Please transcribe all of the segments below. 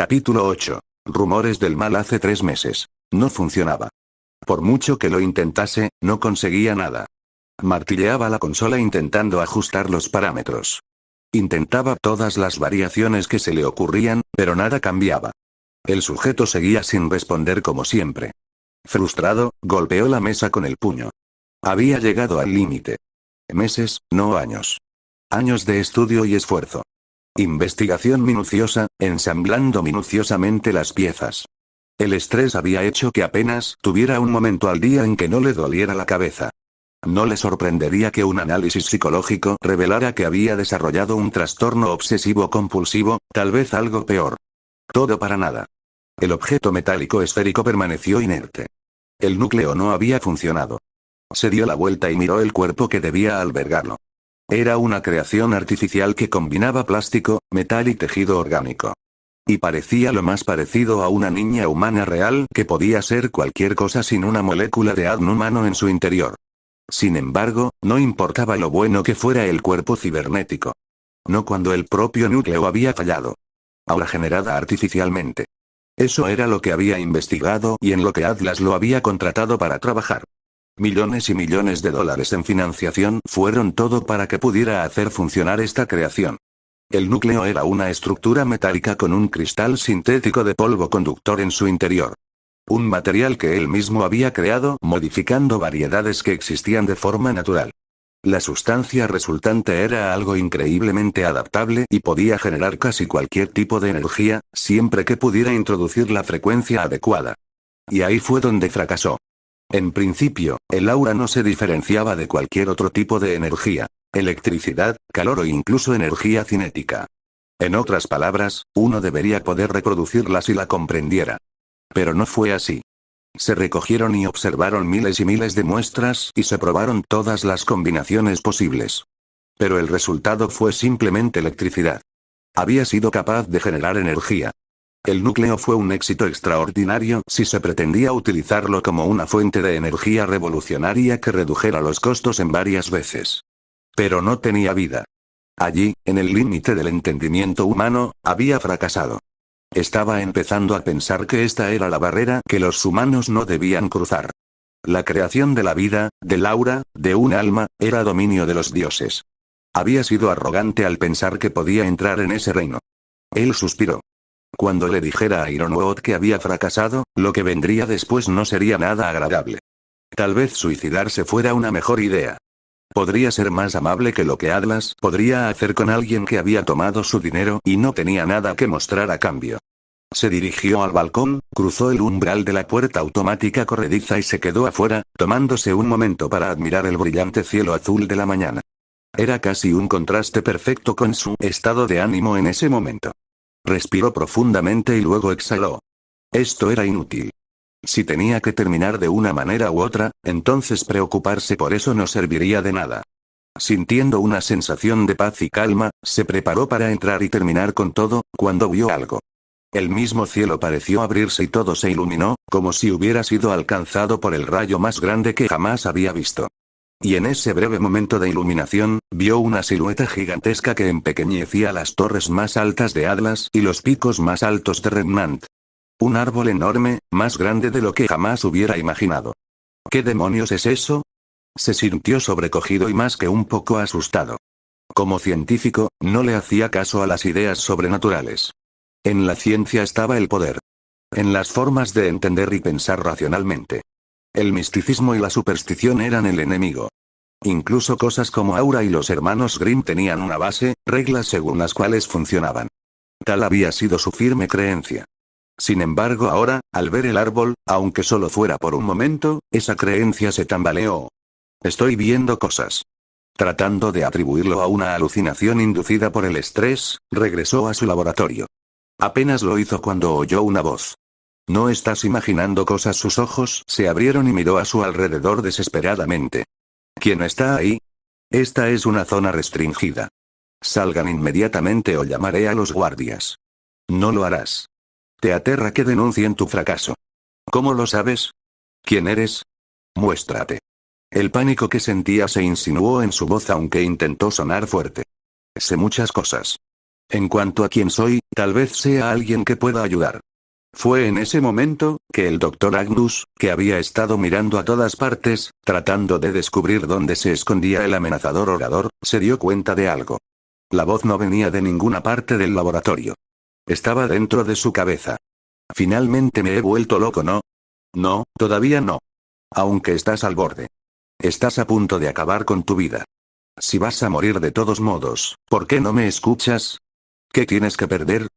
Capítulo 8. Rumores del mal. Hace 3 meses. No funcionaba. Por mucho que lo intentase, no conseguía nada. Martilleaba la consola intentando ajustar los parámetros. Intentaba todas las variaciones que se le ocurrían, pero nada cambiaba. El sujeto seguía sin responder como siempre. Frustrado, golpeó la mesa con el puño. Había llegado al límite. Meses, no años. Años de estudio y esfuerzo. Investigación minuciosa, ensamblando minuciosamente las piezas. El estrés había hecho que apenas tuviera un momento al día en que no le doliera la cabeza. No le sorprendería que un análisis psicológico revelara que había desarrollado un trastorno obsesivo-compulsivo, tal vez algo peor. Todo para nada. El objeto metálico esférico permaneció inerte. El núcleo no había funcionado. Se dio la vuelta y miró el cuerpo que debía albergarlo. Era una creación artificial que combinaba plástico, metal y tejido orgánico. Y parecía lo más parecido a una niña humana real que podía ser cualquier cosa sin una molécula de ADN humano en su interior. Sin embargo, no importaba lo bueno que fuera el cuerpo cibernético. No cuando el propio núcleo había fallado. Ahora generada artificialmente. Eso era lo que había investigado y en lo que Atlas lo había contratado para trabajar. Millones y millones de dólares en financiación fueron todo para que pudiera hacer funcionar esta creación. El núcleo era una estructura metálica con un cristal sintético de polvo conductor en su interior. Un material que él mismo había creado modificando variedades que existían de forma natural. La sustancia resultante era algo increíblemente adaptable y podía generar casi cualquier tipo de energía, siempre que pudiera introducir la frecuencia adecuada. Y ahí fue donde fracasó. En principio, el aura no se diferenciaba de cualquier otro tipo de energía. Electricidad, calor o incluso energía cinética. En otras palabras, uno debería poder reproducirla si la comprendiera. Pero no fue así. Se recogieron y observaron miles y miles de muestras y se probaron todas las combinaciones posibles. Pero el resultado fue simplemente electricidad. Había sido capaz de generar energía. El núcleo fue un éxito extraordinario si se pretendía utilizarlo como una fuente de energía revolucionaria que redujera los costos en varias veces. Pero no tenía vida. Allí, en el límite del entendimiento humano, había fracasado. Estaba empezando a pensar que esta era la barrera que los humanos no debían cruzar. La creación de la vida, del aura, de un alma, era dominio de los dioses. Había sido arrogante al pensar que podía entrar en ese reino. Él suspiró. Cuando le dijera a Ironwood que había fracasado, lo que vendría después no sería nada agradable. Tal vez suicidarse fuera una mejor idea. Podría ser más amable que lo que Atlas podría hacer con alguien que había tomado su dinero y no tenía nada que mostrar a cambio. Se dirigió al balcón, cruzó el umbral de la puerta automática corrediza y se quedó afuera, tomándose un momento para admirar el brillante cielo azul de la mañana. Era casi un contraste perfecto con su estado de ánimo en ese momento. Respiró profundamente y luego exhaló. Esto era inútil. Si tenía que terminar de una manera u otra, entonces preocuparse por eso no serviría de nada. Sintiendo una sensación de paz y calma, se preparó para entrar y terminar con todo, cuando vio algo. El mismo cielo pareció abrirse y todo se iluminó, como si hubiera sido alcanzado por el rayo más grande que jamás había visto. Y en ese breve momento de iluminación, vio una silueta gigantesca que empequeñecía las torres más altas de Atlas y los picos más altos de Remnant. Un árbol enorme, más grande de lo que jamás hubiera imaginado. ¿Qué demonios es eso? Se sintió sobrecogido y más que un poco asustado. Como científico, no le hacía caso a las ideas sobrenaturales. En la ciencia estaba el poder. En las formas de entender y pensar racionalmente. El misticismo y la superstición eran el enemigo. Incluso cosas como Aura y los hermanos Grimm tenían una base, reglas según las cuales funcionaban. Tal había sido su firme creencia. Sin embargo ahora, al ver el árbol, aunque solo fuera por un momento, esa creencia se tambaleó. Estoy viendo cosas. Tratando de atribuirlo a una alucinación inducida por el estrés, regresó a su laboratorio. Apenas lo hizo cuando oyó una voz. ¿No estás imaginando cosas? Sus ojos se abrieron y miró a su alrededor desesperadamente. ¿Quién está ahí? Esta es una zona restringida. Salgan inmediatamente o llamaré a los guardias. No lo harás. Te aterra que denuncien tu fracaso. ¿Cómo lo sabes? ¿Quién eres? Muéstrate. El pánico que sentía se insinuó en su voz aunque intentó sonar fuerte. Sé muchas cosas. En cuanto a quién soy, tal vez sea alguien que pueda ayudar. Fue en ese momento, que el doctor Agnus, que había estado mirando a todas partes, tratando de descubrir dónde se escondía el amenazador orador, se dio cuenta de algo. La voz no venía de ninguna parte del laboratorio. Estaba dentro de su cabeza. Finalmente me he vuelto loco, ¿no? No, todavía no. Aunque estás al borde. Estás a punto de acabar con tu vida. Si vas a morir de todos modos, ¿por qué no me escuchas? ¿Qué tienes que perder?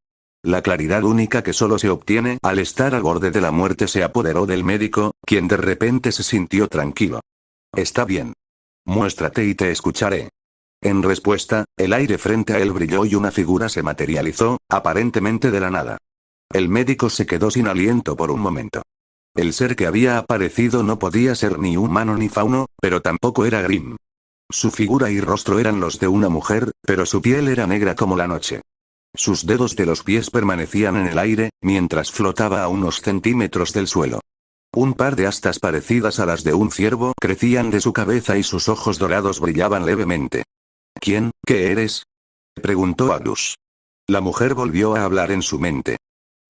La claridad única que solo se obtiene al estar al borde de la muerte se apoderó del médico, quien de repente se sintió tranquilo. Está bien. Muéstrate y te escucharé. En respuesta, el aire frente a él brilló y una figura se materializó, aparentemente de la nada. El médico se quedó sin aliento por un momento. El ser que había aparecido no podía ser ni humano ni fauno, pero tampoco era Grimm. Su figura y rostro eran los de una mujer, pero su piel era negra como la noche. Sus dedos de los pies permanecían en el aire, mientras flotaba a unos centímetros del suelo. Un par de astas parecidas a las de un ciervo crecían de su cabeza y sus ojos dorados brillaban levemente. ¿Quién, qué eres? Preguntó Agnus. La mujer volvió a hablar en su mente.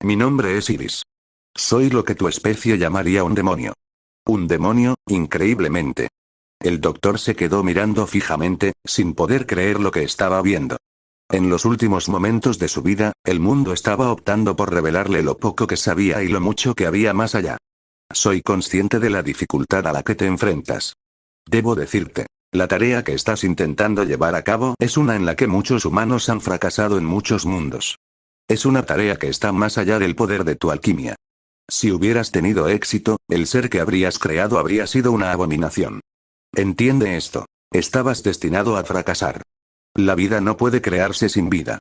Mi nombre es Iris. Soy lo que tu especie llamaría un demonio. Un demonio, increíblemente. El doctor se quedó mirando fijamente, sin poder creer lo que estaba viendo. En los últimos momentos de su vida, el mundo estaba optando por revelarle lo poco que sabía y lo mucho que había más allá. Soy consciente de la dificultad a la que te enfrentas. Debo decirte, la tarea que estás intentando llevar a cabo es una en la que muchos humanos han fracasado en muchos mundos. Es una tarea que está más allá del poder de tu alquimia. Si hubieras tenido éxito, el ser que habrías creado habría sido una abominación. Entiende esto. Estabas destinado a fracasar. La vida no puede crearse sin vida.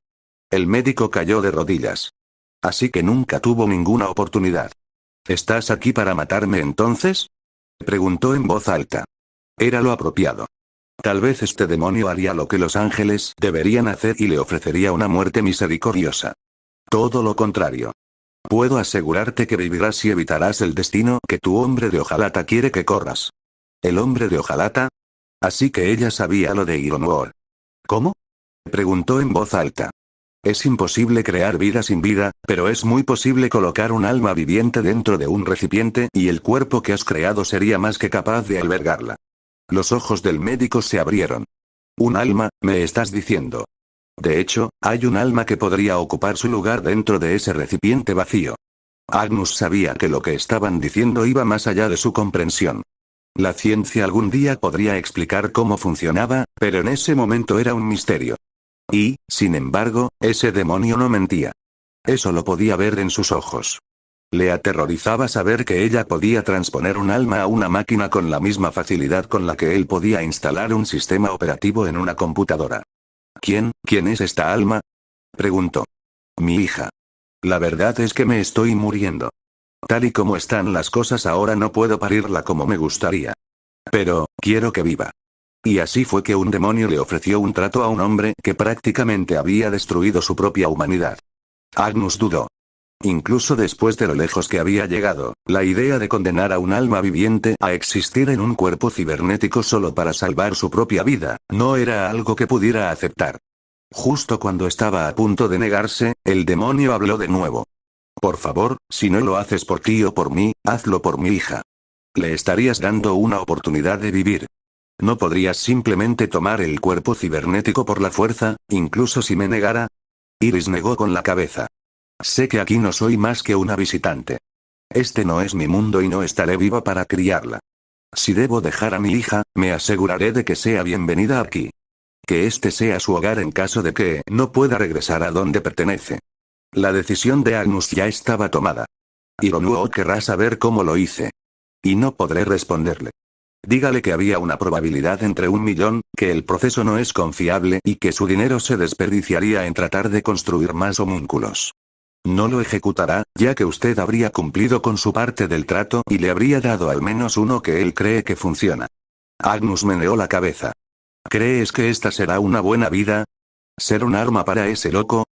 El médico cayó de rodillas. Así que nunca tuvo ninguna oportunidad. ¿Estás aquí para matarme entonces? Preguntó en voz alta. Era lo apropiado. Tal vez este demonio haría lo que los ángeles deberían hacer y le ofrecería una muerte misericordiosa. Todo lo contrario. Puedo asegurarte que vivirás y evitarás el destino que tu hombre de hojalata quiere que corras. ¿El hombre de hojalata? Así que ella sabía lo de Ironwood. ¿Cómo? Preguntó en voz alta. Es imposible crear vida sin vida, pero es muy posible colocar un alma viviente dentro de un recipiente y el cuerpo que has creado sería más que capaz de albergarla. Los ojos del médico se abrieron. ¿Un alma, me estás diciendo? De hecho, hay un alma que podría ocupar su lugar dentro de ese recipiente vacío. Agnus sabía que lo que estaban diciendo iba más allá de su comprensión. La ciencia algún día podría explicar cómo funcionaba, pero en ese momento era un misterio. Y, sin embargo, ese demonio no mentía. Eso lo podía ver en sus ojos. Le aterrorizaba saber que ella podía transponer un alma a una máquina con la misma facilidad con la que él podía instalar un sistema operativo en una computadora. ¿Quién es esta alma? Preguntó. Mi hija. La verdad es que me estoy muriendo. Tal y como están las cosas ahora no puedo parirla como me gustaría. Pero, quiero que viva. Y así fue que un demonio le ofreció un trato a un hombre que prácticamente había destruido su propia humanidad. Agnus dudó. Incluso después de lo lejos que había llegado, la idea de condenar a un alma viviente a existir en un cuerpo cibernético solo para salvar su propia vida, no era algo que pudiera aceptar. Justo cuando estaba a punto de negarse, el demonio habló de nuevo. Por favor, si no lo haces por ti o por mí, hazlo por mi hija. Le estarías dando una oportunidad de vivir. ¿No podrías simplemente tomar el cuerpo cibernético por la fuerza, incluso si me negara? Iris negó con la cabeza. Sé que aquí no soy más que una visitante. Este no es mi mundo y no estaré viva para criarla. Si debo dejar a mi hija, me aseguraré de que sea bienvenida aquí. Que este sea su hogar en caso de que no pueda regresar a donde pertenece. La decisión de Agnus ya estaba tomada. Ironwood querrá saber cómo lo hice. Y no podré responderle. Dígale que había una probabilidad entre 1.000.000, que el proceso no es confiable y que su dinero se desperdiciaría en tratar de construir más homúnculos. No lo ejecutará, ya que usted habría cumplido con su parte del trato y le habría dado al menos uno que él cree que funciona. Agnus meneó la cabeza. ¿Crees que esta será una buena vida? ¿Ser un arma para ese loco?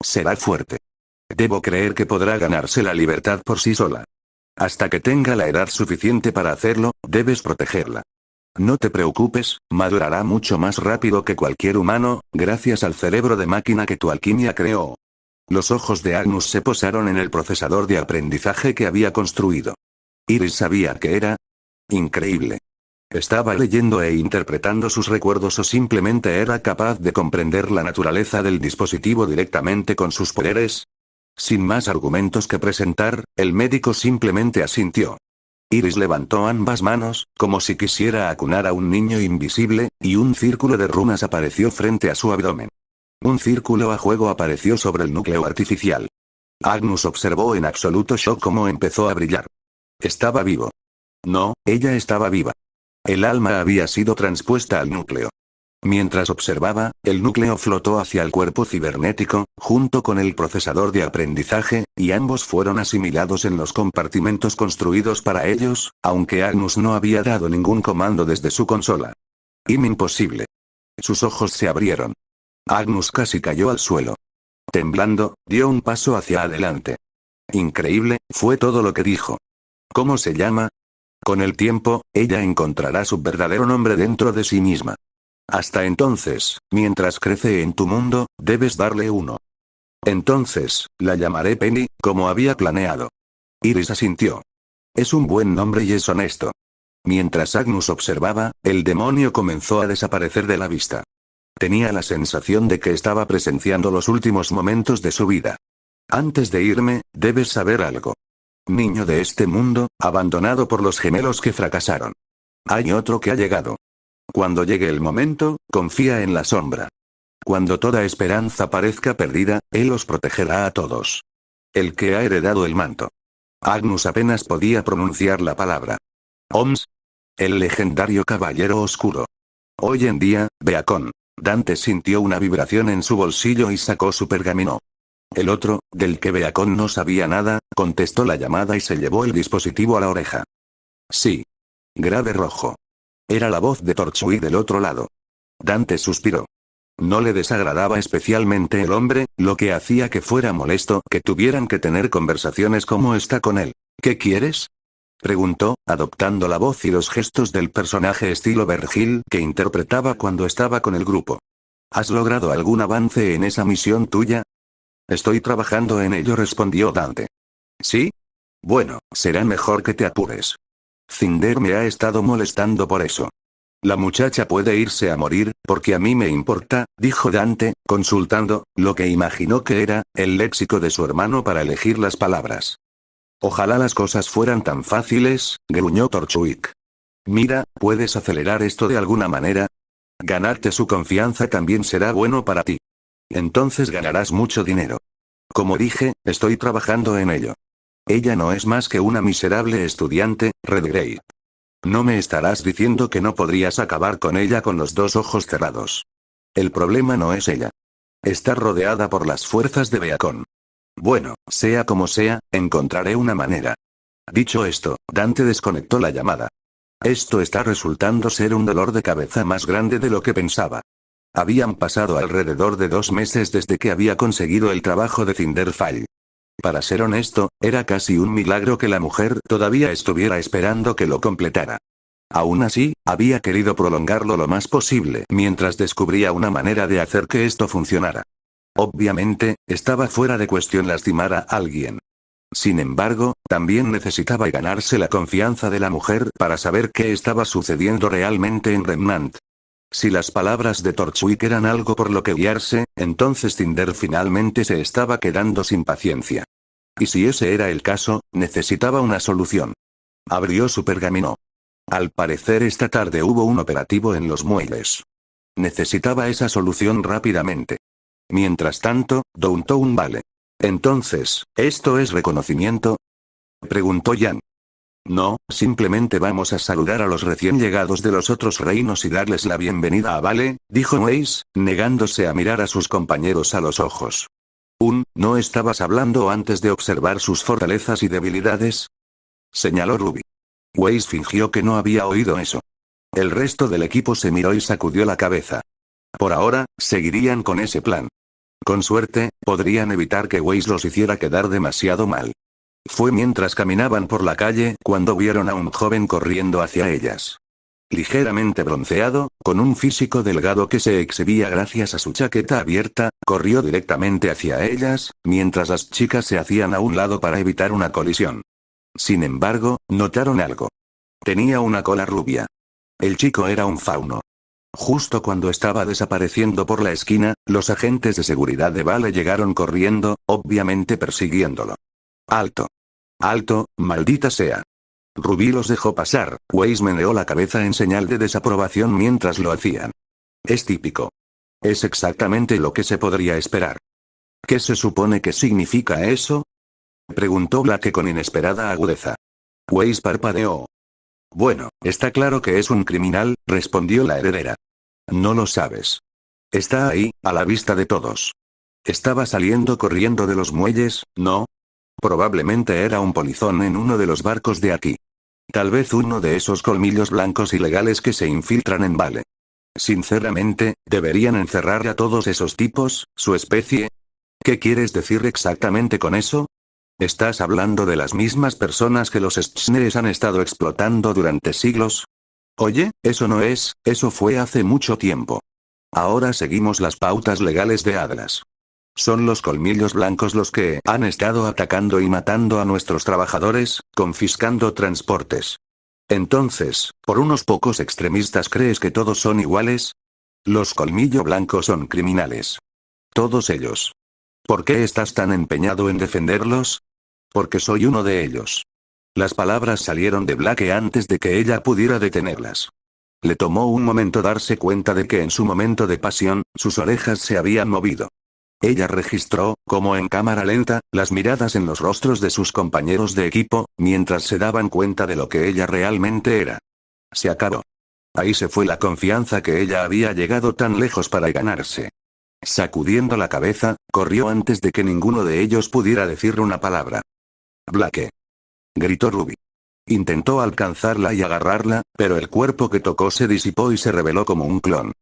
Será fuerte. Debo creer que podrá ganarse la libertad por sí sola. Hasta que tenga la edad suficiente para hacerlo, debes protegerla. No te preocupes, madurará mucho más rápido que cualquier humano, gracias al cerebro de máquina que tu alquimia creó. Los ojos de Agnus se posaron en el procesador de aprendizaje que había construido. Iris sabía que era increíble. ¿Estaba leyendo e interpretando sus recuerdos o simplemente era capaz de comprender la naturaleza del dispositivo directamente con sus poderes? Sin más argumentos que presentar, el médico simplemente asintió. Iris levantó ambas manos, como si quisiera acunar a un niño invisible, y un círculo de runas apareció frente a su abdomen. Un círculo a juego apareció sobre el núcleo artificial. Agnus observó en absoluto shock cómo empezó a brillar. Estaba vivo. No, ella estaba viva. El alma había sido transpuesta al núcleo. Mientras observaba, el núcleo flotó hacia el cuerpo cibernético, junto con el procesador de aprendizaje, y ambos fueron asimilados en los compartimentos construidos para ellos, aunque Agnus no había dado ningún comando desde su consola. Imposible. Sus ojos se abrieron. Agnus casi cayó al suelo. Temblando, dio un paso hacia adelante. Increíble, fue todo lo que dijo. ¿Cómo se llama? Con el tiempo, ella encontrará su verdadero nombre dentro de sí misma. Hasta entonces, mientras crece en tu mundo, debes darle uno. Entonces, la llamaré Penny, como había planeado. Iris asintió. Es un buen nombre y es honesto. Mientras Agnus observaba, el demonio comenzó a desaparecer de la vista. Tenía la sensación de que estaba presenciando los últimos momentos de su vida. Antes de irme, debes saber algo. Niño de este mundo, abandonado por los gemelos que fracasaron. Hay otro que ha llegado. Cuando llegue el momento, confía en la sombra. Cuando toda esperanza parezca perdida, él os protegerá a todos. El que ha heredado el manto. Agnus apenas podía pronunciar la palabra. Oms. El legendario caballero oscuro. Hoy en día, Beacon. Dante sintió una vibración en su bolsillo y sacó su pergamino. El otro, del que Beacon no sabía nada, contestó la llamada y se llevó el dispositivo a la oreja. Sí. Grave rojo. Era la voz de Torchui del otro lado. Dante suspiró. No le desagradaba especialmente el hombre, lo que hacía que fuera molesto que tuvieran que tener conversaciones como esta con él. ¿Qué quieres? Preguntó, adoptando la voz y los gestos del personaje estilo Vergil que interpretaba cuando estaba con el grupo. ¿Has logrado algún avance en esa misión tuya? Estoy trabajando en ello, respondió Dante. ¿Sí? Bueno, será mejor que te apures. Cinder me ha estado molestando por eso. La muchacha puede irse a morir, porque a mí me importa, dijo Dante, consultando, lo que imaginó que era, el léxico de su hermano para elegir las palabras. Ojalá las cosas fueran tan fáciles, gruñó Torchwick. Mira, ¿puedes acelerar esto de alguna manera? Ganarte su confianza también será bueno para ti. Entonces ganarás mucho dinero. Como dije, estoy trabajando en ello. Ella no es más que una miserable estudiante, Redgrave. No me estarás diciendo que no podrías acabar con ella con los dos ojos cerrados. El problema no es ella. Está rodeada por las fuerzas de Beacon. Bueno, sea como sea, encontraré una manera. Dicho esto, Dante desconectó la llamada. Esto está resultando ser un dolor de cabeza más grande de lo que pensaba. Habían pasado alrededor de 2 meses desde que había conseguido el trabajo de Cinderfall. Para ser honesto, era casi un milagro que la mujer todavía estuviera esperando que lo completara. Aún así, había querido prolongarlo lo más posible mientras descubría una manera de hacer que esto funcionara. Obviamente, estaba fuera de cuestión lastimar a alguien. Sin embargo, también necesitaba ganarse la confianza de la mujer para saber qué estaba sucediendo realmente en Remnant. Si las palabras de Torchwick eran algo por lo que guiarse, entonces Cinder finalmente se estaba quedando sin paciencia. Y si ese era el caso, necesitaba una solución. Abrió su pergamino. Al parecer esta tarde hubo un operativo en los muelles. Necesitaba esa solución rápidamente. Mientras tanto, Downtown vale. Entonces, ¿esto es reconocimiento? Preguntó Jan. No, simplemente vamos a saludar a los recién llegados de los otros reinos y darles la bienvenida a Vale, dijo Weiss, negándose a mirar a sus compañeros a los ojos. ¿No estabas hablando antes de observar sus fortalezas y debilidades? Señaló Ruby. Weiss fingió que no había oído eso. El resto del equipo se miró y sacudió la cabeza. Por ahora, seguirían con ese plan. Con suerte, podrían evitar que Weiss los hiciera quedar demasiado mal. Fue mientras caminaban por la calle cuando vieron a un joven corriendo hacia ellas. Ligeramente bronceado, con un físico delgado que se exhibía gracias a su chaqueta abierta, corrió directamente hacia ellas, mientras las chicas se hacían a un lado para evitar una colisión. Sin embargo, notaron algo. Tenía una cola rubia. El chico era un fauno. Justo cuando estaba desapareciendo por la esquina, los agentes de seguridad de Vale llegaron corriendo, obviamente persiguiéndolo. ¡Alto! ¡Alto, maldita sea! Ruby los dejó pasar. Weiss meneó la cabeza en señal de desaprobación mientras lo hacían. Es típico. Es exactamente lo que se podría esperar. ¿Qué se supone que significa eso? Preguntó Blake con inesperada agudeza. Weiss parpadeó. Bueno, está claro que es un criminal, respondió la heredera. No lo sabes. Está ahí, a la vista de todos. Estaba saliendo corriendo de los muelles, ¿no? Probablemente era un polizón en uno de los barcos de aquí. Tal vez uno de esos colmillos blancos ilegales que se infiltran en Vale. Sinceramente, ¿deberían encerrar a todos esos tipos, su especie? ¿Qué quieres decir exactamente con eso? ¿Estás hablando de las mismas personas que los Schneers han estado explotando durante siglos? Oye, eso fue hace mucho tiempo. Ahora seguimos las pautas legales de Atlas. Son los colmillos blancos los que han estado atacando y matando a nuestros trabajadores, confiscando transportes. Entonces, ¿por unos pocos extremistas crees que todos son iguales? Los colmillo blancos son criminales. Todos ellos. ¿Por qué estás tan empeñado en defenderlos? Porque soy uno de ellos. Las palabras salieron de Blake antes de que ella pudiera detenerlas. Le tomó un momento darse cuenta de que en su momento de pasión, sus orejas se habían movido. Ella registró, como en cámara lenta, las miradas en los rostros de sus compañeros de equipo, mientras se daban cuenta de lo que ella realmente era. Se acabó. Ahí se fue la confianza que ella había llegado tan lejos para ganarse. Sacudiendo la cabeza, corrió antes de que ninguno de ellos pudiera decir una palabra. Blake. Gritó Ruby. Intentó alcanzarla y agarrarla, pero el cuerpo que tocó se disipó y se reveló como un clon.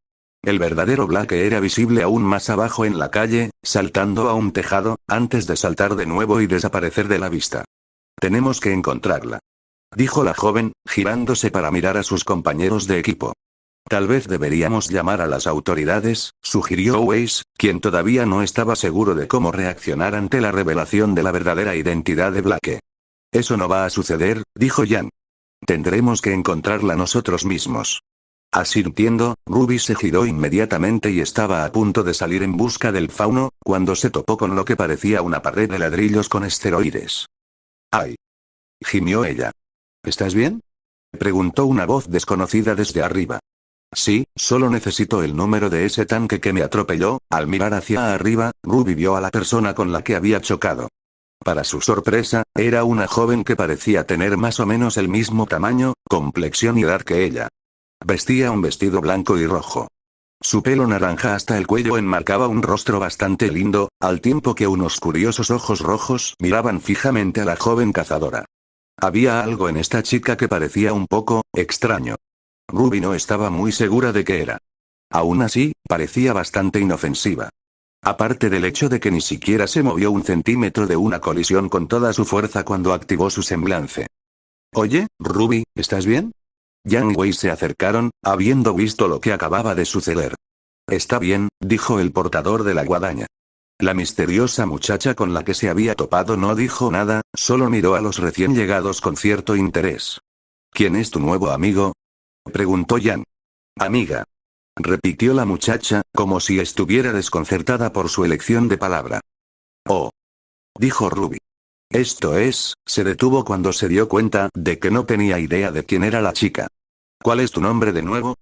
El verdadero Blake era visible aún más abajo en la calle, saltando a un tejado, antes de saltar de nuevo y desaparecer de la vista. Tenemos que encontrarla. Dijo la joven, girándose para mirar a sus compañeros de equipo. Tal vez deberíamos llamar a las autoridades, sugirió Weiss, quien todavía no estaba seguro de cómo reaccionar ante la revelación de la verdadera identidad de Blake. Eso no va a suceder, dijo Jan. Tendremos que encontrarla nosotros mismos. Asintiendo, Ruby se giró inmediatamente y estaba a punto de salir en busca del fauno, cuando se topó con lo que parecía una pared de ladrillos con esteroides. ¡Ay! Gimió ella. ¿Estás bien? Preguntó una voz desconocida desde arriba. Sí, solo necesito el número de ese tanque que me atropelló. Al mirar hacia arriba, Ruby vio a la persona con la que había chocado. Para su sorpresa, era una joven que parecía tener más o menos el mismo tamaño, complexión y edad que ella. Vestía un vestido blanco y rojo. Su pelo naranja hasta el cuello enmarcaba un rostro bastante lindo, al tiempo que unos curiosos ojos rojos miraban fijamente a la joven cazadora. Había algo en esta chica que parecía un poco extraño. Ruby no estaba muy segura de qué era. Aún así, parecía bastante inofensiva. Aparte del hecho de que ni siquiera se movió un centímetro de una colisión con toda su fuerza cuando activó su semblante. Oye, Ruby, ¿estás bien? Jan y Weiss se acercaron, habiendo visto lo que acababa de suceder. Está bien, dijo el portador de la guadaña. La misteriosa muchacha con la que se había topado no dijo nada, solo miró a los recién llegados con cierto interés. ¿Quién es tu nuevo amigo? Preguntó Jan. Amiga. Repitió la muchacha, como si estuviera desconcertada por su elección de palabra. Oh. Dijo Ruby. Se detuvo cuando se dio cuenta de que no tenía idea de quién era la chica. ¿Cuál es tu nombre de nuevo?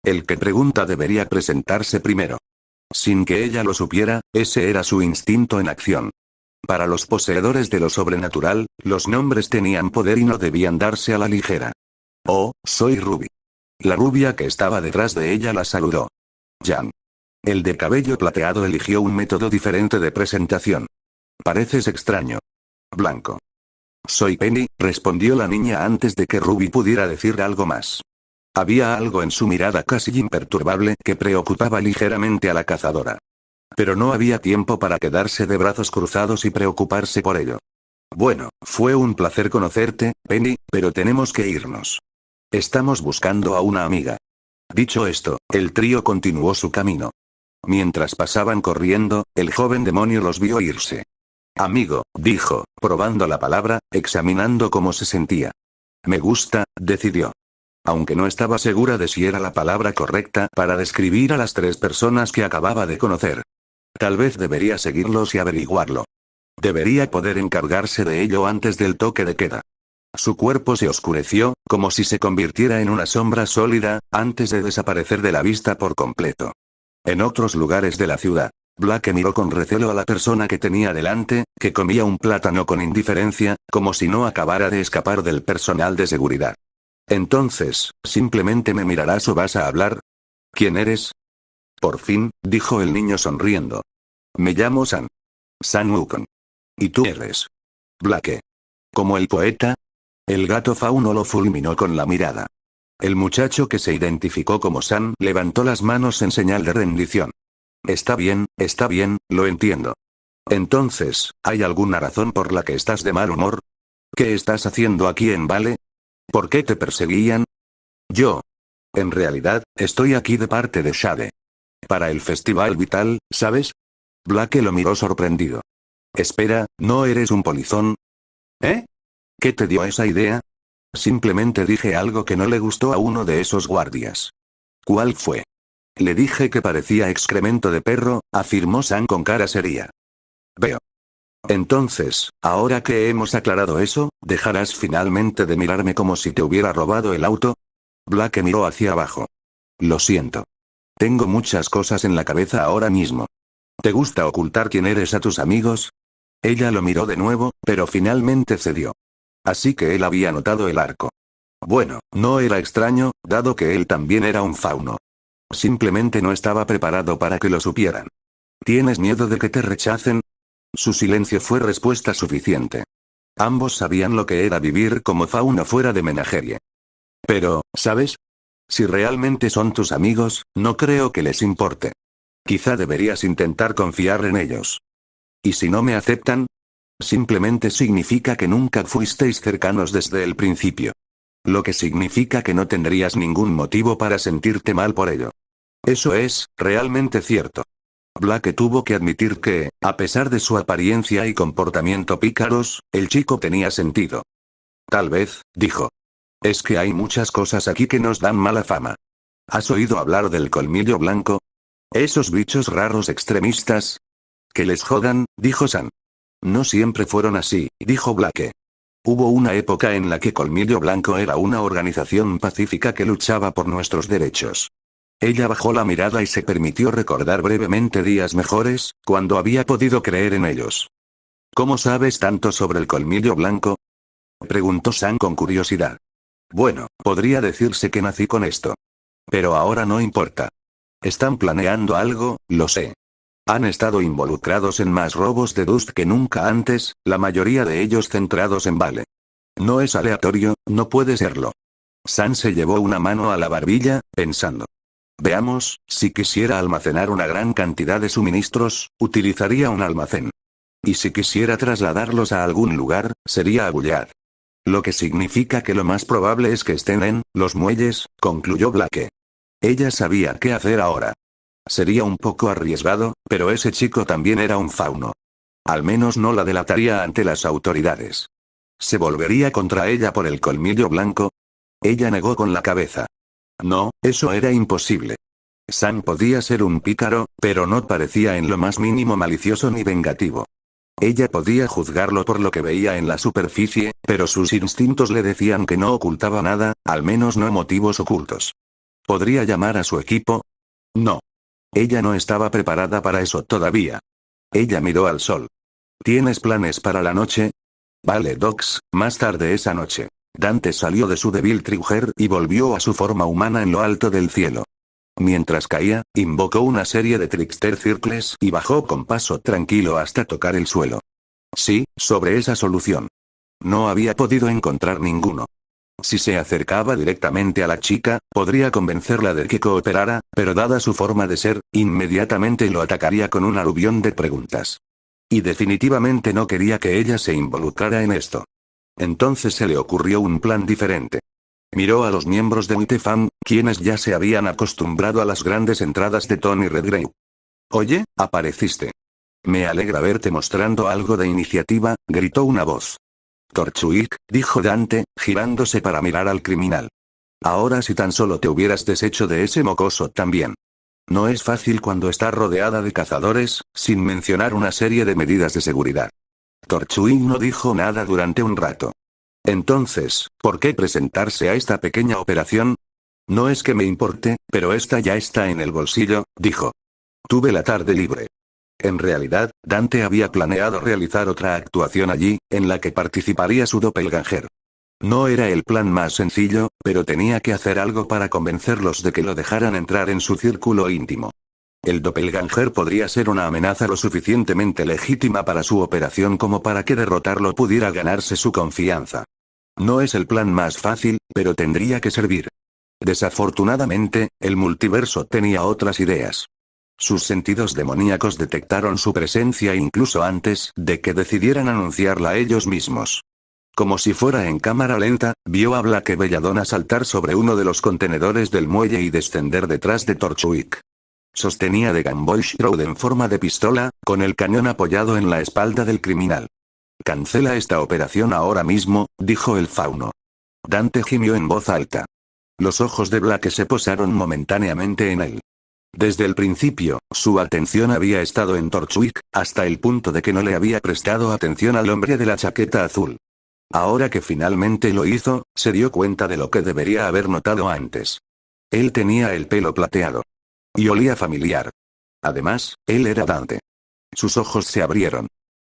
El que pregunta debería presentarse primero. Sin que ella lo supiera, ese era su instinto en acción. Para los poseedores de lo sobrenatural, los nombres tenían poder y no debían darse a la ligera. Oh, soy Ruby. La rubia que estaba detrás de ella la saludó. Jan. El de cabello plateado eligió un método diferente de presentación. Pareces extraño. Blanco. Soy Penny, respondió la niña antes de que Ruby pudiera decir algo más. Había algo en su mirada casi imperturbable que preocupaba ligeramente a la cazadora. Pero no había tiempo para quedarse de brazos cruzados y preocuparse por ello. Bueno, fue un placer conocerte, Penny, pero tenemos que irnos. Estamos buscando a una amiga. Dicho esto, el trío continuó su camino. Mientras pasaban corriendo, el joven demonio los vio irse. Amigo, dijo, probando la palabra, examinando cómo se sentía. Me gusta, decidió. Aunque no estaba segura de si era la palabra correcta para describir a las tres personas que acababa de conocer. Tal vez debería seguirlos y averiguarlo. Debería poder encargarse de ello antes del toque de queda. Su cuerpo se oscureció, como si se convirtiera en una sombra sólida, antes de desaparecer de la vista por completo. En otros lugares de la ciudad, Blake miró con recelo a la persona que tenía delante, que comía un plátano con indiferencia, como si no acabara de escapar del personal de seguridad. Entonces, ¿simplemente me mirarás o vas a hablar? ¿Quién eres? Por fin, dijo el niño sonriendo. Me llamo San. San Wukong. ¿Y tú eres? Blake. ¿Como el poeta? El gato fauno lo fulminó con la mirada. El muchacho que se identificó como San levantó las manos en señal de rendición. Está bien, lo entiendo. Entonces, ¿hay alguna razón por la que estás de mal humor? ¿Qué estás haciendo aquí en Vale? ¿Por qué te perseguían? Yo. En realidad, estoy aquí de parte de Shade. Para el Festival Vital, ¿sabes? Blake lo miró sorprendido. Espera, ¿no eres un polizón? ¿Eh? ¿Qué te dio esa idea? Simplemente dije algo que no le gustó a uno de esos guardias. ¿Cuál fue? Le dije que parecía excremento de perro, afirmó Sam con cara seria. Veo. Entonces, ahora que hemos aclarado eso, ¿dejarás finalmente de mirarme como si te hubiera robado el auto? Blake miró hacia abajo. Lo siento. Tengo muchas cosas en la cabeza ahora mismo. ¿Te gusta ocultar quién eres a tus amigos? Ella lo miró de nuevo, pero finalmente cedió. Así que él había notado el arco. Bueno, no era extraño, dado que él también era un fauno. Simplemente no estaba preparado para que lo supieran. ¿Tienes miedo de que te rechacen? Su silencio fue respuesta suficiente. Ambos sabían lo que era vivir como fauno fuera de menagerie. Pero, ¿sabes? Si realmente son tus amigos, no creo que les importe. Quizá deberías intentar confiar en ellos. ¿Y si no me aceptan? Simplemente significa que nunca fuisteis cercanos desde el principio. Lo que significa que no tendrías ningún motivo para sentirte mal por ello. Eso es, realmente cierto. Blake tuvo que admitir que, a pesar de su apariencia y comportamiento pícaros, el chico tenía sentido. Tal vez, dijo. Es que hay muchas cosas aquí que nos dan mala fama. ¿Has oído hablar del colmillo blanco? ¿Esos bichos raros extremistas? Que les jodan, dijo Sam. No siempre fueron así, dijo Blake. Hubo una época en la que Colmillo Blanco era una organización pacífica que luchaba por nuestros derechos. Ella bajó la mirada y se permitió recordar brevemente días mejores, cuando había podido creer en ellos. ¿Cómo sabes tanto sobre el Colmillo Blanco? Preguntó Sam con curiosidad. Bueno, podría decirse que nací con esto. Pero ahora no importa. Están planeando algo, lo sé. Han estado involucrados en más robos de Dust que nunca antes, la mayoría de ellos centrados en Vale. No es aleatorio, no puede serlo. Sam se llevó una mano a la barbilla, pensando. Veamos, si quisiera almacenar una gran cantidad de suministros, utilizaría un almacén. Y si quisiera trasladarlos a algún lugar, sería a Bullard. Lo que significa que lo más probable es que estén en los muelles, concluyó Blake. Ella sabía qué hacer ahora. Sería un poco arriesgado, pero ese chico también era un fauno. Al menos no la delataría ante las autoridades. ¿Se volvería contra ella por el colmillo blanco? Ella negó con la cabeza. No, eso era imposible. Sam podía ser un pícaro, pero no parecía en lo más mínimo malicioso ni vengativo. Ella podía juzgarlo por lo que veía en la superficie, pero sus instintos le decían que no ocultaba nada, al menos no motivos ocultos. ¿Podría llamar a su equipo? No. Ella no estaba preparada para eso todavía. Ella miró al sol. ¿Tienes planes para la noche? Vale, Docs, más tarde esa noche. Dante salió de su débil triujer y volvió a su forma humana en lo alto del cielo. Mientras caía, invocó una serie de trickster circles y bajó con paso tranquilo hasta tocar el suelo. Sí, sobre esa solución. No había podido encontrar ninguno. Si se acercaba directamente a la chica, podría convencerla de que cooperara, pero dada su forma de ser, inmediatamente lo atacaría con un aluvión de preguntas. Y definitivamente no quería que ella se involucrara en esto. Entonces se le ocurrió un plan diferente. Miró a los miembros de Witefam, quienes ya se habían acostumbrado a las grandes entradas de Tony Redgrave. Oye, apareciste. Me alegra verte mostrando algo de iniciativa, gritó una voz. Torchwick, dijo Dante, girándose para mirar al criminal. Ahora si tan solo te hubieras deshecho de ese mocoso también. No es fácil cuando está rodeada de cazadores, sin mencionar una serie de medidas de seguridad. Torchwick no dijo nada durante un rato. Entonces, ¿por qué presentarse a esta pequeña operación? No es que me importe, pero esta ya está en el bolsillo, dijo. Tuve la tarde libre. En realidad, Dante había planeado realizar otra actuación allí, en la que participaría su doppelganger. No era el plan más sencillo, pero tenía que hacer algo para convencerlos de que lo dejaran entrar en su círculo íntimo. El doppelganger podría ser una amenaza lo suficientemente legítima para su operación como para que derrotarlo pudiera ganarse su confianza. No es el plan más fácil, pero tendría que servir. Desafortunadamente, el multiverso tenía otras ideas. Sus sentidos demoníacos detectaron su presencia incluso antes de que decidieran anunciarla ellos mismos. Como si fuera en cámara lenta, vio a Black Belladonna saltar sobre uno de los contenedores del muelle y descender detrás de Torchwick. Sostenía de Gamboy Shroud en forma de pistola, con el cañón apoyado en la espalda del criminal. Cancela esta operación ahora mismo, dijo el fauno. Dante gimió en voz alta. Los ojos de Black se posaron momentáneamente en él. Desde el principio, su atención había estado en Torchwick, hasta el punto de que no le había prestado atención al hombre de la chaqueta azul. Ahora que finalmente lo hizo, se dio cuenta de lo que debería haber notado antes. Él tenía el pelo plateado. Y olía familiar. Además, él era Dante. Sus ojos se abrieron.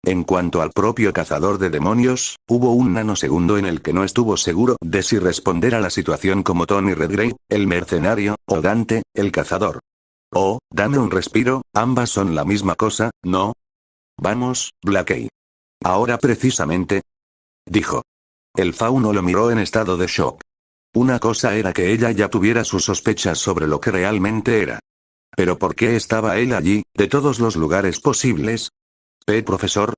En cuanto al propio cazador de demonios, hubo un nanosegundo en el que no estuvo seguro de si responder a la situación como Tony Redgrave, el mercenario, o Dante, el cazador. Oh, dame un respiro, ambas son la misma cosa, ¿no? Vamos, Blackie. Ahora precisamente. Dijo. El fauno lo miró en estado de shock. Una cosa era que ella ya tuviera sus sospechas sobre lo que realmente era. Pero ¿por qué estaba él allí, de todos los lugares posibles? Profesor.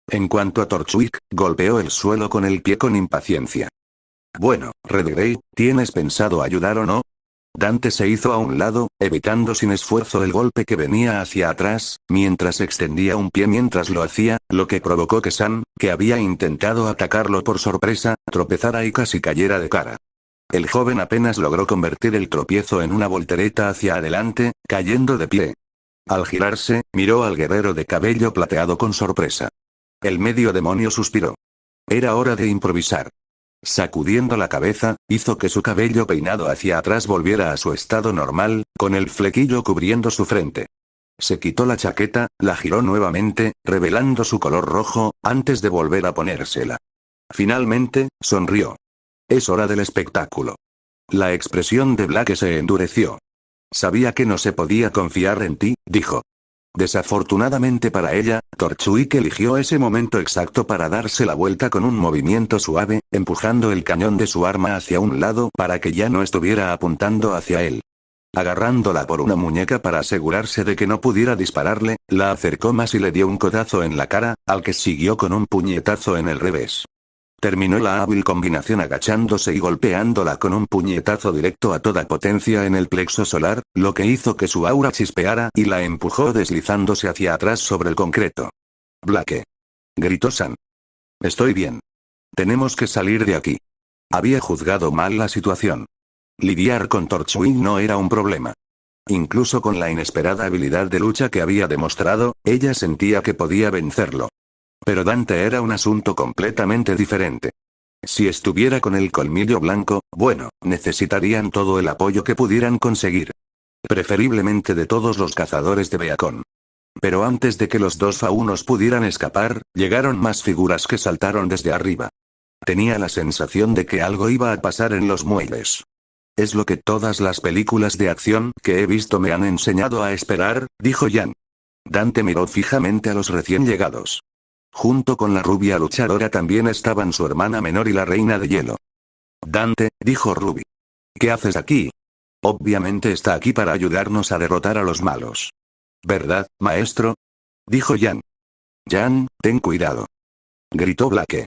En cuanto a Torchwick, golpeó el suelo con el pie con impaciencia. Bueno, Redgrave, ¿tienes pensado ayudar o no? Dante se hizo a un lado, evitando sin esfuerzo el golpe que venía hacia atrás, mientras extendía un pie mientras lo hacía, lo que provocó que Sam, que había intentado atacarlo por sorpresa, tropezara y casi cayera de cara. El joven apenas logró convertir el tropiezo en una voltereta hacia adelante, cayendo de pie. Al girarse, miró al guerrero de cabello plateado con sorpresa. El medio demonio suspiró. Era hora de improvisar. Sacudiendo la cabeza, hizo que su cabello peinado hacia atrás volviera a su estado normal, con el flequillo cubriendo su frente. Se quitó la chaqueta, la giró nuevamente, revelando su color rojo, antes de volver a ponérsela. Finalmente, sonrió. Es hora del espectáculo. La expresión de Black se endureció. Sabía que no se podía confiar en ti, dijo. Desafortunadamente para ella, Torchwick eligió ese momento exacto para darse la vuelta con un movimiento suave, empujando el cañón de su arma hacia un lado para que ya no estuviera apuntando hacia él. Agarrándola por una muñeca para asegurarse de que no pudiera dispararle, la acercó más y le dio un codazo en la cara, al que siguió con un puñetazo en el revés. Terminó la hábil combinación agachándose y golpeándola con un puñetazo directo a toda potencia en el plexo solar, lo que hizo que su aura chispeara y la empujó deslizándose hacia atrás sobre el concreto. Blake. Gritó Sam. Estoy bien. Tenemos que salir de aquí. Había juzgado mal la situación. Lidiar con Torchwick no era un problema. Incluso con la inesperada habilidad de lucha que había demostrado, ella sentía que podía vencerlo. Pero Dante era un asunto completamente diferente. Si estuviera con el colmillo blanco, bueno, necesitarían todo el apoyo que pudieran conseguir. Preferiblemente de todos los cazadores de Beacon. Pero antes de que los dos faunos pudieran escapar, llegaron más figuras que saltaron desde arriba. Tenía la sensación de que algo iba a pasar en los muelles. Es lo que todas las películas de acción que he visto me han enseñado a esperar, dijo Jan. Dante miró fijamente a los recién llegados. Junto con la rubia luchadora también estaban su hermana menor y la reina de hielo. Dante, dijo Ruby. ¿Qué haces aquí? Obviamente está aquí para ayudarnos a derrotar a los malos. ¿Verdad, maestro? Dijo Jan. Jan, ten cuidado. Gritó Blake.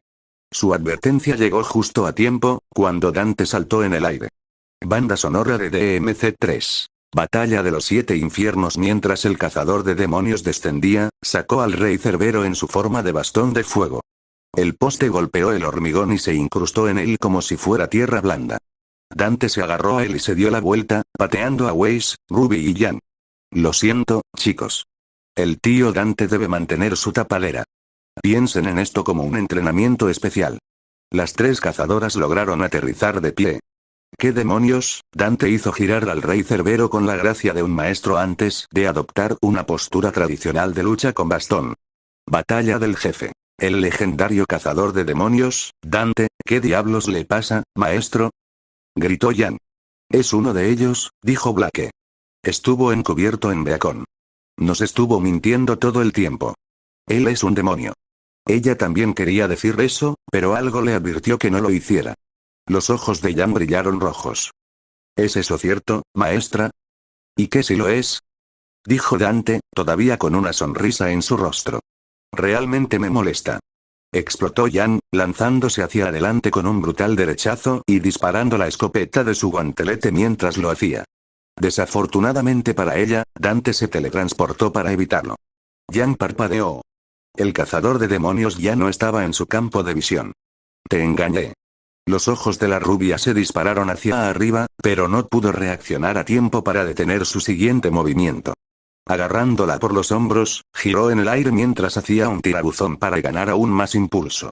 Su advertencia llegó justo a tiempo, cuando Dante saltó en el aire. Banda sonora de DMC3. Batalla de los 7 infiernos. Mientras el cazador de demonios descendía, sacó al rey Cerbero en su forma de bastón de fuego. El poste golpeó el hormigón y se incrustó en él como si fuera tierra blanda. Dante se agarró a él y se dio la vuelta, pateando a Weiss, Ruby y Jan. Lo siento, chicos. El tío Dante debe mantener su tapadera. Piensen en esto como un entrenamiento especial. Las 3 cazadoras lograron aterrizar de pie. ¿Qué demonios? Dante hizo girar al rey Cerbero con la gracia de un maestro antes de adoptar una postura tradicional de lucha con bastón. Batalla del jefe. El legendario cazador de demonios, Dante, ¿qué diablos le pasa, maestro? Gritó Jan. Es uno de ellos, dijo Blake. Estuvo encubierto en Beacon. Nos estuvo mintiendo todo el tiempo. Él es un demonio. Ella también quería decir eso, pero algo le advirtió que no lo hiciera. Los ojos de Jan brillaron rojos. ¿Es eso cierto, maestra? ¿Y qué si lo es? Dijo Dante, todavía con una sonrisa en su rostro. Realmente me molesta. Explotó Jan, lanzándose hacia adelante con un brutal derechazo y disparando la escopeta de su guantelete mientras lo hacía. Desafortunadamente para ella, Dante se teletransportó para evitarlo. Jan parpadeó. El cazador de demonios ya no estaba en su campo de visión. Te engañé. Los ojos de la rubia se dispararon hacia arriba, pero no pudo reaccionar a tiempo para detener su siguiente movimiento. Agarrándola por los hombros, giró en el aire mientras hacía un tirabuzón para ganar aún más impulso.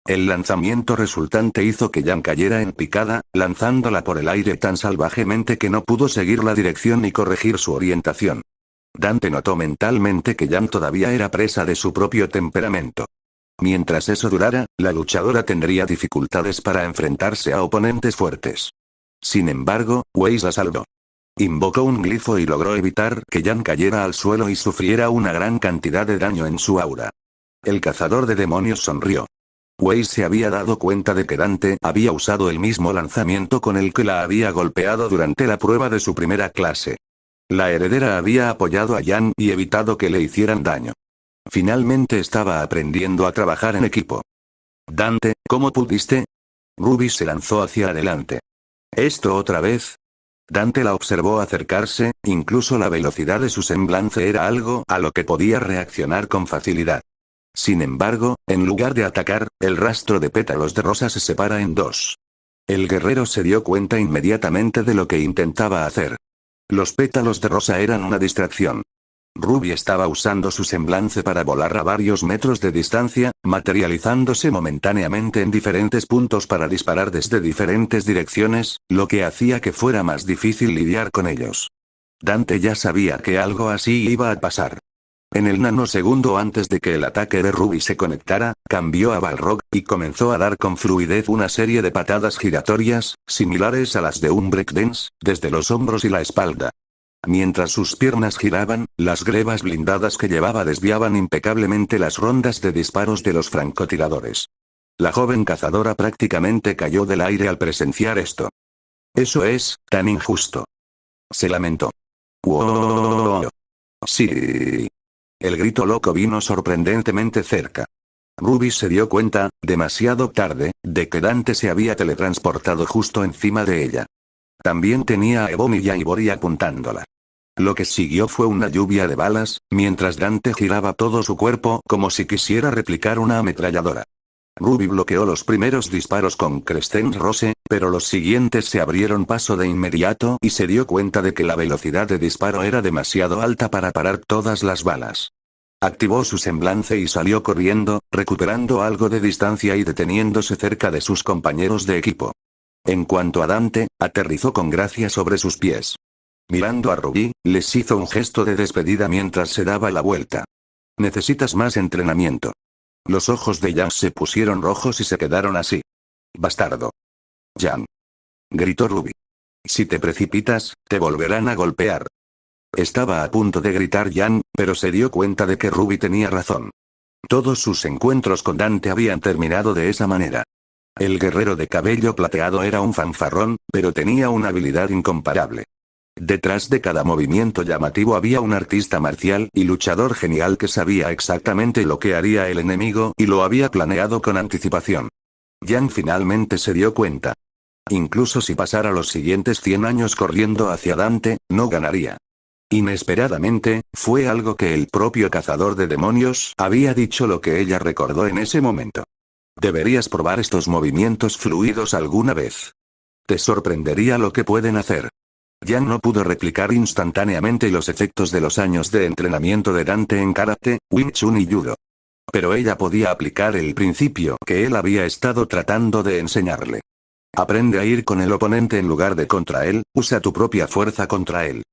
El lanzamiento resultante hizo que Jan cayera en picada, lanzándola por el aire tan salvajemente que no pudo seguir la dirección ni corregir su orientación. Dante notó mentalmente que Jan todavía era presa de su propio temperamento. Mientras eso durara, la luchadora tendría dificultades para enfrentarse a oponentes fuertes. Sin embargo, Weiss la salvó. Invocó un glifo y logró evitar que Jan cayera al suelo y sufriera una gran cantidad de daño en su aura. El cazador de demonios sonrió. Weiss se había dado cuenta de que Dante había usado el mismo lanzamiento con el que la había golpeado durante la prueba de su primera clase. La heredera había apoyado a Jan y evitado que le hicieran daño. Finalmente estaba aprendiendo a trabajar en equipo. Dante, ¿cómo pudiste? Ruby se lanzó hacia adelante. ¿Esto otra vez? Dante la observó acercarse, incluso la velocidad de su semblante era algo a lo que podía reaccionar con facilidad. Sin embargo, en lugar de atacar, el rastro de pétalos de rosa se separa en 2. El guerrero se dio cuenta inmediatamente de lo que intentaba hacer. Los pétalos de rosa eran una distracción. Ruby estaba usando su semblante para volar a varios metros de distancia, materializándose momentáneamente en diferentes puntos para disparar desde diferentes direcciones, lo que hacía que fuera más difícil lidiar con ellos. Dante ya sabía que algo así iba a pasar. En el nanosegundo antes de que el ataque de Ruby se conectara, cambió a Balrog, y comenzó a dar con fluidez una serie de patadas giratorias, similares a las de un breakdance, desde los hombros y la espalda. Mientras sus piernas giraban, las grebas blindadas que llevaba desviaban impecablemente las rondas de disparos de los francotiradores. La joven cazadora prácticamente cayó del aire al presenciar esto. Eso es tan injusto. Se lamentó. ¡Wow! Sí. El grito loco vino sorprendentemente cerca. Ruby se dio cuenta, demasiado tarde, de que Dante se había teletransportado justo encima de ella. También tenía a Ebony y a Ivory apuntándola. Lo que siguió fue una lluvia de balas, mientras Dante giraba todo su cuerpo como si quisiera replicar una ametralladora. Ruby bloqueó los primeros disparos con Crescent Rose, pero los siguientes se abrieron paso de inmediato y se dio cuenta de que la velocidad de disparo era demasiado alta para parar todas las balas. Activó su semblante y salió corriendo, recuperando algo de distancia y deteniéndose cerca de sus compañeros de equipo. En cuanto a Dante, aterrizó con gracia sobre sus pies. Mirando a Ruby, les hizo un gesto de despedida mientras se daba la vuelta. Necesitas más entrenamiento. Los ojos de Jan se pusieron rojos y se quedaron así. Bastardo. Jan. Gritó Ruby. Si te precipitas, te volverán a golpear. Estaba a punto de gritar Jan, pero se dio cuenta de que Ruby tenía razón. Todos sus encuentros con Dante habían terminado de esa manera. El guerrero de cabello plateado era un fanfarrón, pero tenía una habilidad incomparable. Detrás de cada movimiento llamativo había un artista marcial y luchador genial que sabía exactamente lo que haría el enemigo y lo había planeado con anticipación. Yang finalmente se dio cuenta. Incluso si pasara los siguientes 100 años corriendo hacia Dante, no ganaría. Inesperadamente, fue algo que el propio cazador de demonios había dicho, lo que ella recordó en ese momento. Deberías probar estos movimientos fluidos alguna vez. Te sorprendería lo que pueden hacer. Yang no pudo replicar instantáneamente los efectos de los años de entrenamiento de Dante en karate, Wing Chun y judo. Pero ella podía aplicar el principio que él había estado tratando de enseñarle. Aprende a ir con el oponente en lugar de contra él, usa tu propia fuerza contra él.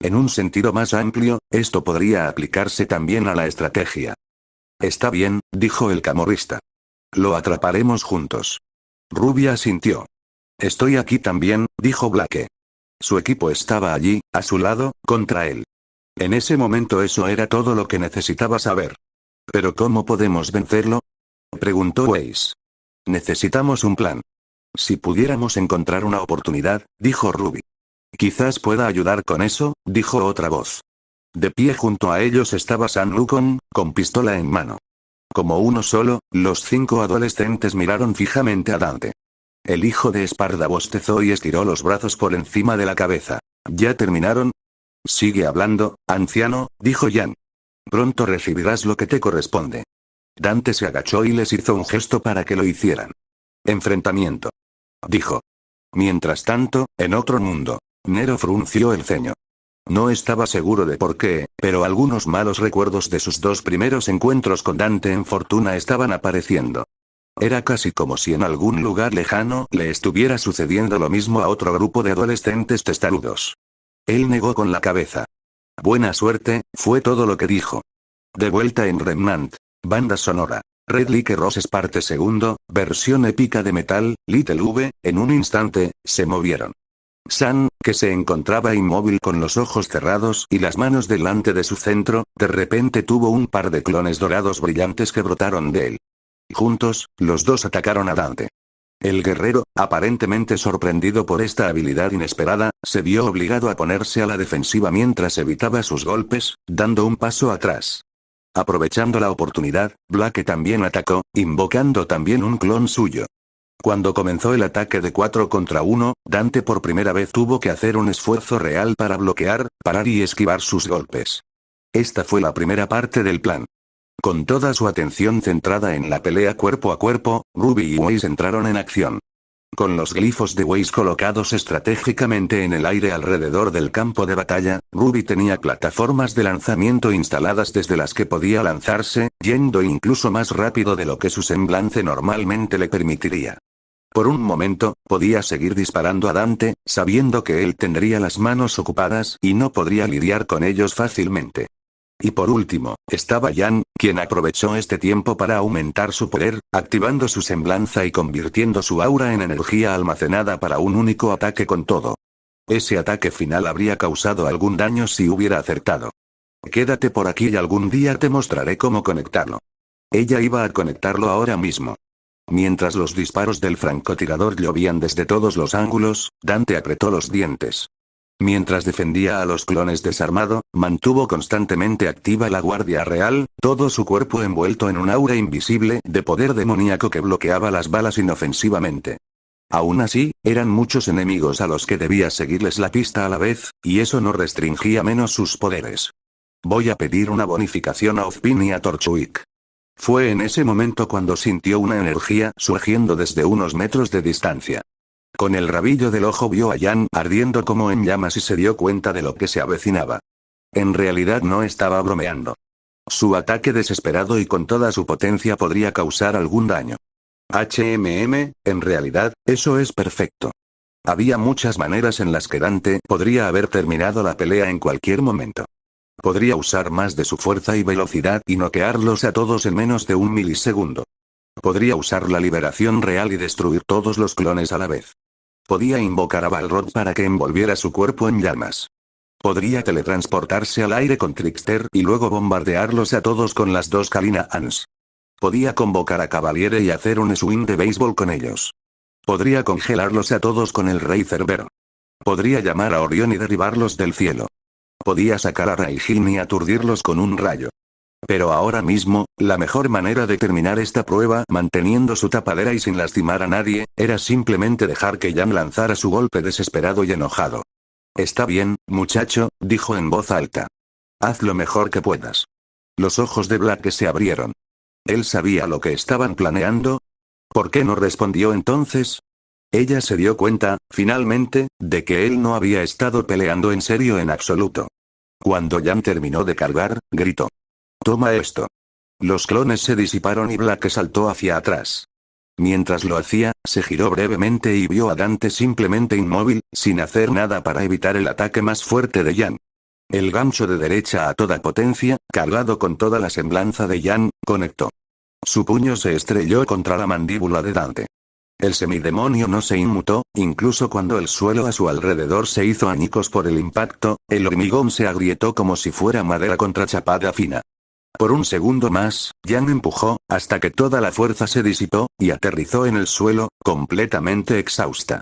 En un sentido más amplio, esto podría aplicarse también a la estrategia. Está bien, dijo el camorrista. Lo atraparemos juntos. Ruby asintió. Estoy aquí también, dijo Blake. Su equipo estaba allí, a su lado, contra él. En ese momento eso era todo lo que necesitaba saber. ¿Pero cómo podemos vencerlo?, preguntó Weiss. Necesitamos un plan. Si pudiéramos encontrar una oportunidad, dijo Ruby. Quizás pueda ayudar con eso, dijo otra voz. De pie junto a ellos estaba San Wukong, con pistola en mano. Como uno solo, los 5 adolescentes miraron fijamente a Dante. El hijo de Esparda bostezó y estiró los brazos por encima de la cabeza. ¿Ya terminaron? Sigue hablando, anciano, dijo Yang. Pronto recibirás lo que te corresponde. Dante se agachó y les hizo un gesto para que lo hicieran. Enfrentamiento, dijo. Mientras tanto, en otro mundo, Nero frunció el ceño. No estaba seguro de por qué, pero algunos malos recuerdos de sus 2 primeros encuentros con Dante en Fortuna estaban apareciendo. Era casi como si en algún lugar lejano le estuviera sucediendo lo mismo a otro grupo de adolescentes testarudos. Él negó con la cabeza. Buena suerte, fue todo lo que dijo. De vuelta en Remnant. Banda sonora. Red Like Roses parte segundo, versión épica de metal, Little V, en un instante, se movieron. San, que se encontraba inmóvil con los ojos cerrados y las manos delante de su centro, de repente tuvo un par de clones dorados brillantes que brotaron de él. Juntos, los dos atacaron a Dante. El guerrero, aparentemente sorprendido por esta habilidad inesperada, se vio obligado a ponerse a la defensiva mientras evitaba sus golpes, dando un paso atrás. Aprovechando la oportunidad, Blake también atacó, invocando también un clon suyo. Cuando comenzó el ataque de 4 contra 1, Dante por primera vez tuvo que hacer un esfuerzo real para bloquear, parar y esquivar sus golpes. Esta fue la primera parte del plan. Con toda su atención centrada en la pelea cuerpo a cuerpo, Ruby y Weiss entraron en acción. Con los glifos de Weiss colocados estratégicamente en el aire alrededor del campo de batalla, Ruby tenía plataformas de lanzamiento instaladas desde las que podía lanzarse, yendo incluso más rápido de lo que su semblante normalmente le permitiría. Por un momento, podía seguir disparando a Dante, sabiendo que él tendría las manos ocupadas y no podría lidiar con ellos fácilmente. Y por último, estaba Yang, quien aprovechó este tiempo para aumentar su poder, activando su semblanza y convirtiendo su aura en energía almacenada para un único ataque con todo. Ese ataque final habría causado algún daño si hubiera acertado. Quédate por aquí y algún día te mostraré cómo conectarlo. Ella iba a conectarlo ahora mismo. Mientras los disparos del francotirador llovían desde todos los ángulos, Dante apretó los dientes. Mientras defendía a los clones desarmado, mantuvo constantemente activa la Guardia Real, todo su cuerpo envuelto en un aura invisible de poder demoníaco que bloqueaba las balas inofensivamente. Aún así, eran muchos enemigos a los que debía seguirles la pista a la vez, y eso no restringía menos sus poderes. Voy a pedir una bonificación a Ozpin y a Torchwick. Fue en ese momento cuando sintió una energía surgiendo desde unos metros de distancia. Con el rabillo del ojo vio a Yang ardiendo como en llamas y se dio cuenta de lo que se avecinaba. En realidad no estaba bromeando. Su ataque desesperado y con toda su potencia podría causar algún daño. En realidad, eso es perfecto. Había muchas maneras en las que Dante podría haber terminado la pelea en cualquier momento. Podría usar más de su fuerza y velocidad y noquearlos a todos en menos de un milisegundo. Podría usar la liberación real y destruir todos los clones a la vez. Podía invocar a Balrog para que envolviera su cuerpo en llamas. Podría teletransportarse al aire con Trickster y luego bombardearlos a todos con las 2 Kalina Ans. Podía convocar a Cavaliere y hacer un swing de béisbol con ellos. Podría congelarlos a todos con el Rey Cerbero. Podría llamar a Orión y derribarlos del cielo. Podía sacar a Raijin y aturdirlos con un rayo. Pero ahora mismo, la mejor manera de terminar esta prueba manteniendo su tapadera y sin lastimar a nadie, era simplemente dejar que Jan lanzara su golpe desesperado y enojado. Está bien, muchacho, dijo en voz alta. Haz lo mejor que puedas. Los ojos de Blake se abrieron. ¿Él sabía lo que estaban planeando? ¿Por qué no respondió entonces? Ella se dio cuenta, finalmente, de que él no había estado peleando en serio en absoluto. Cuando Jan terminó de cargar, gritó. Toma esto. Los clones se disiparon y Blake saltó hacia atrás. Mientras lo hacía, se giró brevemente y vio a Dante simplemente inmóvil, sin hacer nada para evitar el ataque más fuerte de Jan. El gancho de derecha a toda potencia, cargado con toda la semblanza de Jan, conectó. Su puño se estrelló contra la mandíbula de Dante. El semidemonio no se inmutó, incluso cuando el suelo a su alrededor se hizo añicos por el impacto, el hormigón se agrietó como si fuera madera contra chapada fina. Por un segundo más, Jan empujó, hasta que toda la fuerza se disipó, y aterrizó en el suelo, completamente exhausta.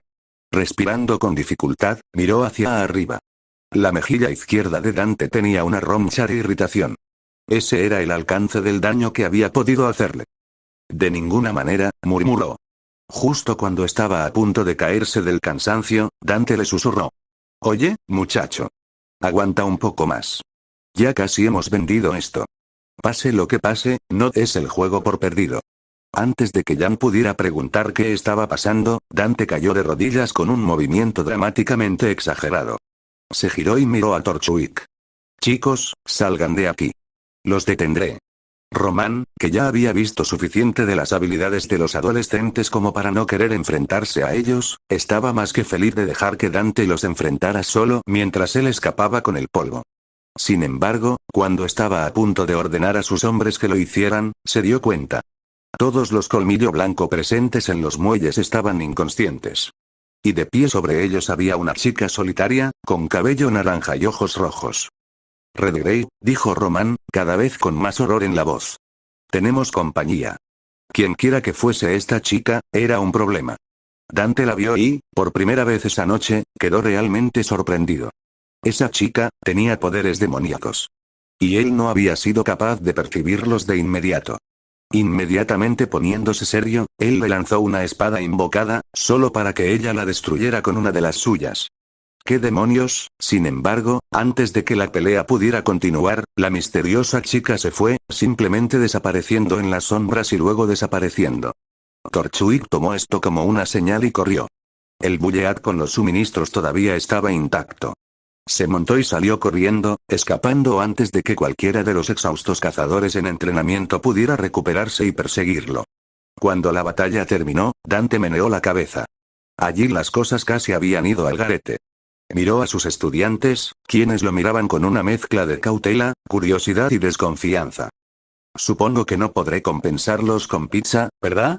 Respirando con dificultad, miró hacia arriba. La mejilla izquierda de Dante tenía una roncha de irritación. Ese era el alcance del daño que había podido hacerle. De ninguna manera, murmuró. Justo cuando estaba a punto de caerse del cansancio, Dante le susurró. Oye, muchacho. Aguanta un poco más. Ya casi hemos vendido esto. Pase lo que pase, no des el juego por perdido. Antes de que Jan pudiera preguntar qué estaba pasando, Dante cayó de rodillas con un movimiento dramáticamente exagerado. Se giró y miró a Torchwick. Chicos, salgan de aquí. Los detendré. Román, que ya había visto suficiente de las habilidades de los adolescentes como para no querer enfrentarse a ellos, estaba más que feliz de dejar que Dante los enfrentara solo mientras él escapaba con el polvo. Sin embargo, cuando estaba a punto de ordenar a sus hombres que lo hicieran, se dio cuenta. Todos los colmillo blanco presentes en los muelles estaban inconscientes. Y de pie sobre ellos había una chica solitaria, con cabello naranja y ojos rojos. Redgrave, dijo Román, cada vez con más horror en la voz. Tenemos compañía. Quienquiera que fuese esta chica, era un problema. Dante la vio y, por primera vez esa noche, quedó realmente sorprendido. Esa chica, tenía poderes demoníacos. Y él no había sido capaz de percibirlos de inmediato. Inmediatamente poniéndose serio, él le lanzó una espada invocada, solo para que ella la destruyera con una de las suyas. ¿Qué demonios? Sin embargo, antes de que la pelea pudiera continuar, la misteriosa chica se fue, simplemente desapareciendo en las sombras y luego desapareciendo. Torchwick tomó esto como una señal y corrió. El Bulleat con los suministros todavía estaba intacto. Se montó y salió corriendo, escapando antes de que cualquiera de los exhaustos cazadores en entrenamiento pudiera recuperarse y perseguirlo. Cuando la batalla terminó, Dante meneó la cabeza. Allí las cosas casi habían ido al garete. Miró a sus estudiantes, quienes lo miraban con una mezcla de cautela, curiosidad y desconfianza. Supongo que no podré compensarlos con pizza, ¿verdad?